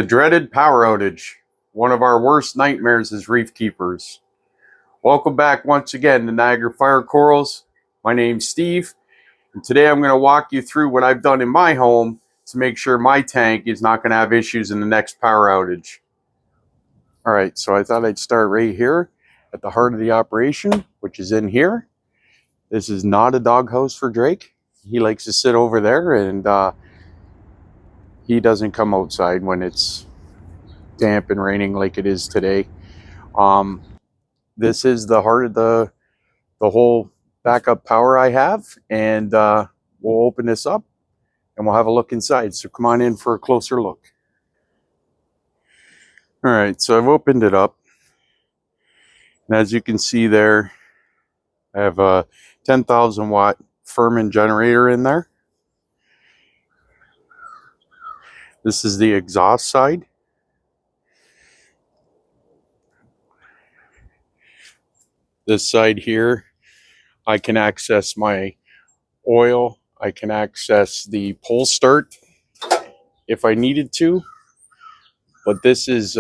The dreaded power outage, one of our worst nightmares as reef keepers. Welcome back once again to Niagara Fire Corals. My name's Steve, and today I'm going to walk you through what I've done in my home to make sure my tank is not going to have issues in the next power outage. Alright, so I thought I'd start right here at the heart of the operation, which is in here. This is not a doghouse for Drake. He likes to sit over there, and he doesn't come outside when it's damp and raining like it is today. This is the heart of the whole backup power I have, and we'll open this up and we'll have a look inside. So come on in for a closer look. All right, so I've opened it up, and as you can see there, I have a 10,000 watt Furman generator in there. This is the exhaust side. This side here, I can access my oil. I can access the pull start if I needed to. But this is,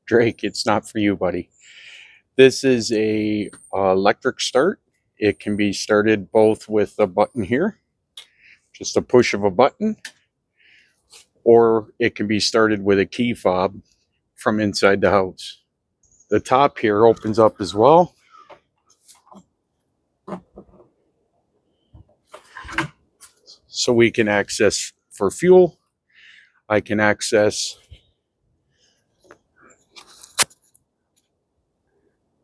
Drake, it's not for you, buddy. This is a electric start. It can be started both with a button here, just a push of a button, or it can be started with a key fob from inside the house. The top here opens up as well. So we can access for fuel. I can access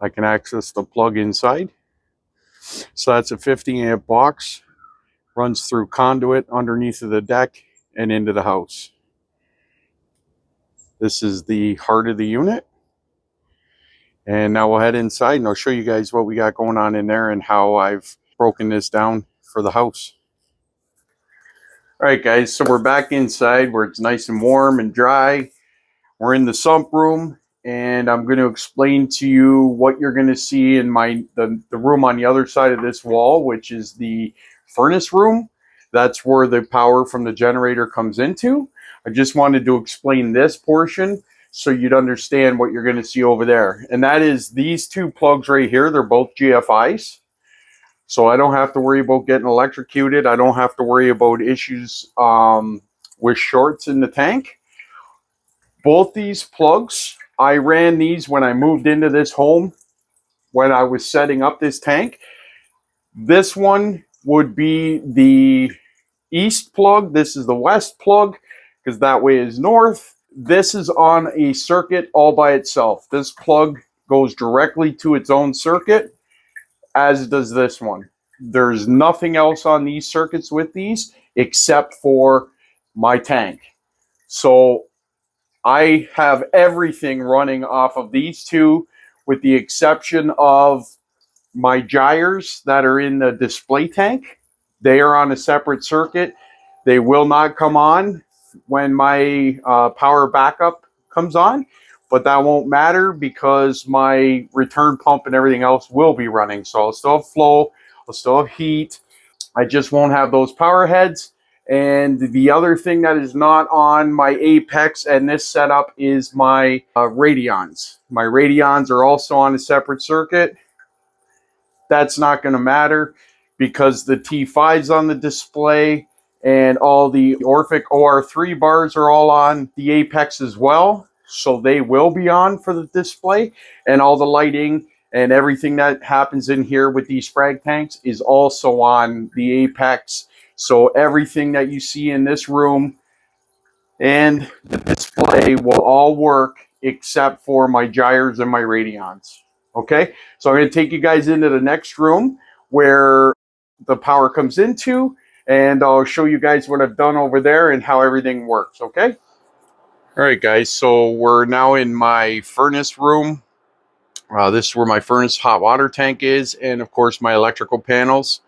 the plug inside. So that's a 50 amp box, runs through conduit underneath of the deck and into the house. This is the heart of the unit. And now we'll head inside and I'll show you guys what we got going on in there and how I've broken this down for the house. All right, guys, so we're back inside where it's nice and warm and dry. We're in the sump room, and I'm going to explain to you what you're going to see in the room on the other side of this wall, which is the furnace room. That's where the power from the generator comes into. I just wanted to explain this portion so you'd understand what you're going to see over there. And that is these two plugs right here. They're both GFIs. So I don't have to worry about getting electrocuted. I don't have to worry about issues with shorts in the tank. Both these plugs, I ran these when I moved into this home, when I was setting up this tank. This one would be the east plug. This is the west plug, because that way is north. This is on a circuit all by itself. This plug goes directly to its own circuit, as does this one. There's nothing else on these circuits with these except for my tank. So I have everything running off of these two, with the exception of my gyres that are in the display tank. They are on a separate circuit. They will not come on when my power backup comes on, but that won't matter because my return pump and everything else will be running. So I'll still have flow, I'll still have heat. I just won't have those power heads. And the other thing that is not on my Apex and this setup is my radions. My radions are also on a separate circuit. That's not going to matter because the T5's on the display, and all the Orphic OR3 bars are all on the Apex as well. So they will be on for the display, and all the lighting and everything that happens in here with these frag tanks is also on the Apex. So everything that you see in this room and the display will all work except for my gyres and my radions. Okay, so I'm going to take you guys into the next room where the power comes into, and I'll show you guys what I've done over there and how everything works, okay? All right, guys, so we're now in my furnace room. This is where my furnace hot water tank is, and of course my electrical panels.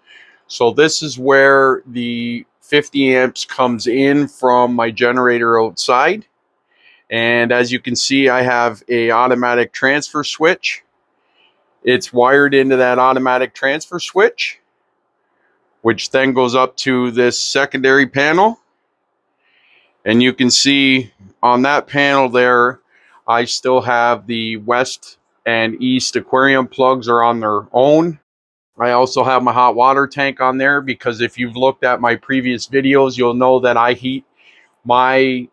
So this is where the 50 amps comes in from my generator outside. And as you can see, I have a automatic transfer switch. It's wired into that automatic transfer switch, which then goes up to this secondary panel. And you can see on that panel there, I still have the west and east aquarium plugs are on their own. I also have my hot water tank on there because if you've looked at my previous videos, you'll know that I heat my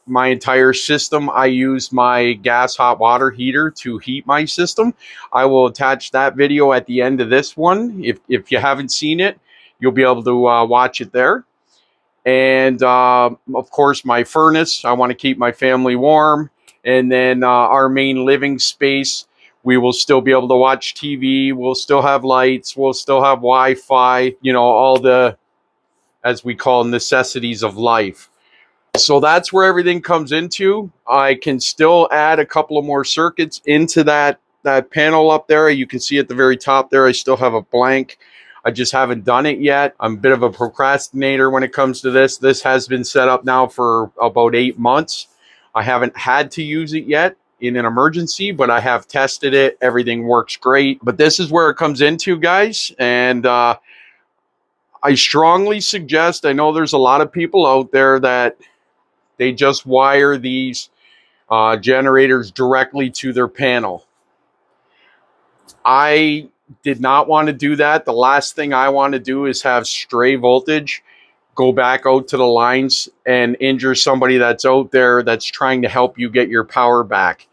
entire system. I use my gas hot water heater to heat my system. I will attach that video at the end of this one. If you haven't seen it, you'll be able to watch it there. And of course, my furnace. I want to keep my family warm. And then our main living space, we will still be able to watch TV. We'll still have lights. We'll still have Wi-Fi. You know, all the, as we call, necessities of life. So that's where everything comes into. I can still add a couple of more circuits into that panel up there. You can see at the very top there, I still have a blank. I just haven't done it yet. I'm a bit of a procrastinator when it comes to this. This has been set up now for about 8 months. I haven't had to use it yet in an emergency, but I have tested it. Everything works great. But this is where it comes into, guys. And I strongly suggest, I know there's a lot of people out there that they just wire these generators directly to their panel. I did not want to do that. The last thing I want to do is have stray voltage go back out to the lines and injure somebody that's out there that's trying to help you get your power back.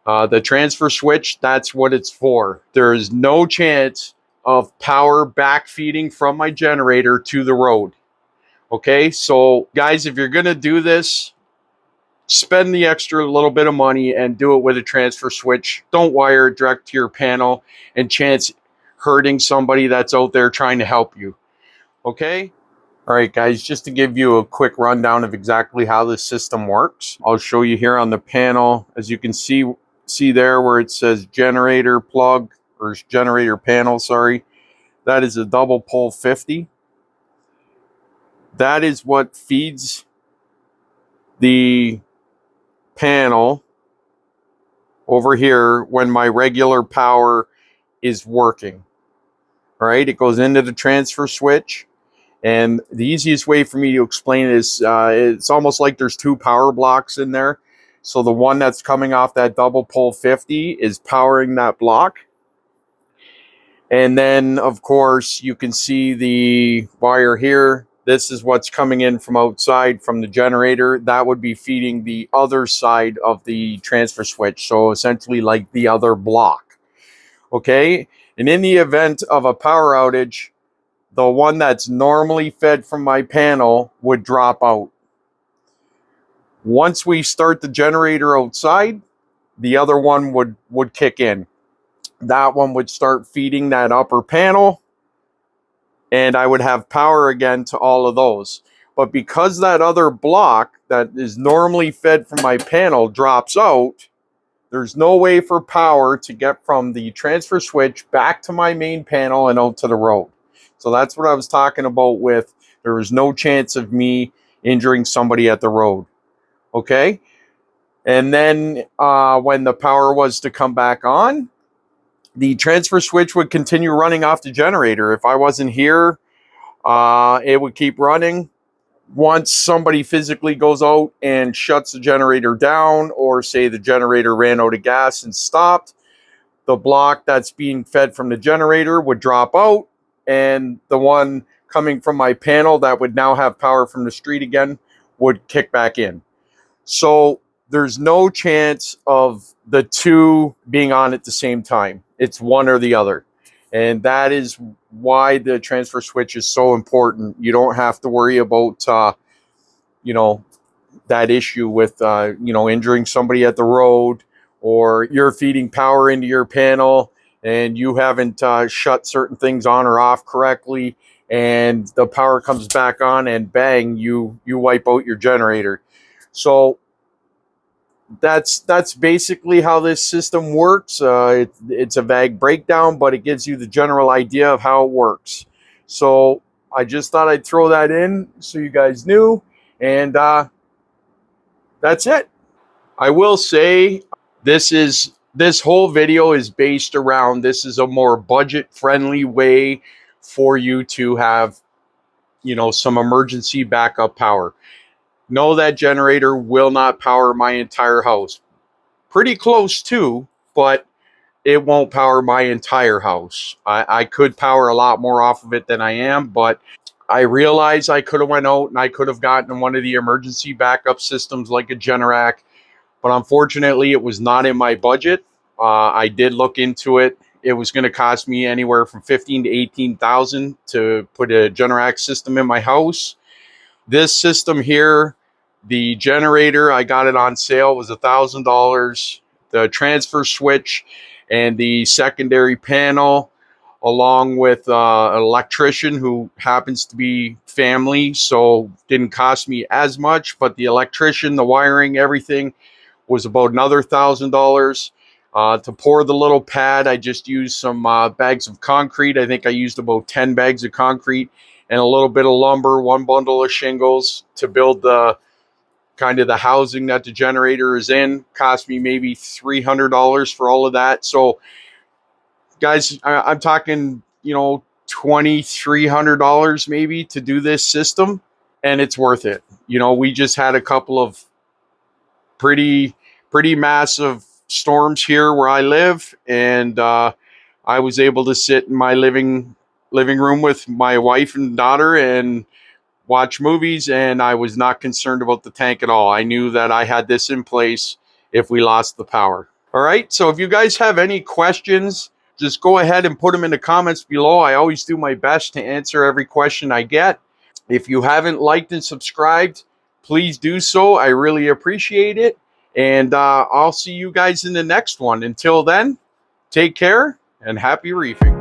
The transfer switch, that's what it's for. There is no chance of power backfeeding from my generator to the road. Okay, so guys, if you're going to do this, spend the extra little bit of money and do it with a transfer switch. Don't wire it direct to your panel and chance hurting somebody that's out there trying to help you. Okay? All right, guys, just to give you a quick rundown of exactly how this system works, I'll show you here on the panel. As you can see there where it says generator plug, or generator panel, sorry. That is a double pole 50. That is what feeds the panel over here when my regular power is working. All right, it goes into the transfer switch. And the easiest way for me to explain it is it's almost like there's two power blocks in there. So the one that's coming off that double pole 50 is powering that block. And then, of course, you can see the wire here. This is what's coming in from outside from the generator. That would be feeding the other side of the transfer switch. So essentially like the other block. Okay? And in the event of a power outage, the one that's normally fed from my panel would drop out. Once we start the generator outside, the other one would kick in. That one would start feeding that upper panel, and I would have power again to all of those. But because that other block that is normally fed from my panel drops out, there's no way for power to get from the transfer switch back to my main panel and out to the road. So that's what I was talking about with there was no chance of me injuring somebody at the road. Okay? And then when the power was to come back on, the transfer switch would continue running off the generator. If I wasn't here, it would keep running. Once somebody physically goes out and shuts the generator down, or say the generator ran out of gas and stopped, the block that's being fed from the generator would drop out, and the one coming from my panel that would now have power from the street again would kick back in. So there's no chance of the two being on at the same time. It's one or the other. And that is why the transfer switch is so important. You don't have to worry about, that issue with, injuring somebody at the road, or you're feeding power into your panel and you haven't shut certain things on or off correctly, and the power comes back on and bang, you wipe out your generator. So that's basically how this system works. It's a vague breakdown, but it gives you the general idea of how it works. So I just thought I'd throw that in so you guys knew, and that's it. I will say this whole video is based around, this is a more budget-friendly way for you to have, some emergency backup power. No, that generator will not power my entire house. Pretty close to, but it won't power my entire house. I could power a lot more off of it than I am, but I realize I could have went out and I could have gotten one of the emergency backup systems like a Generac, but unfortunately it was not in my budget. I did look into it. It was going to cost me anywhere from 15 to 18,000 to put a Generac system in my house. This system here, the generator, I got it on sale, was $1,000. The transfer switch and the secondary panel, along with an electrician who happens to be family, so didn't cost me as much. But the electrician, the wiring, everything was about another $1,000. To pour the little pad, I just used some bags of concrete. I think I used about 10 bags of concrete and a little bit of lumber, one bundle of shingles to build the kind of the housing that the generator is in. Cost me maybe $300 for all of that. So, guys, I'm talking, $2,300 maybe to do this system, and it's worth it. We just had a couple of pretty massive storms here where I live, and I was able to sit in my living room with my wife and daughter and watch movies, and I was not concerned about the tank at all. I knew that I had this in place if we lost the power. All right, so if you guys have any questions, just go ahead and put them in the comments below. I always do my best to answer every question I get. If you haven't liked and subscribed, please do so. I really appreciate it. And I'll see you guys in the next one. Until then, take care and happy reefing.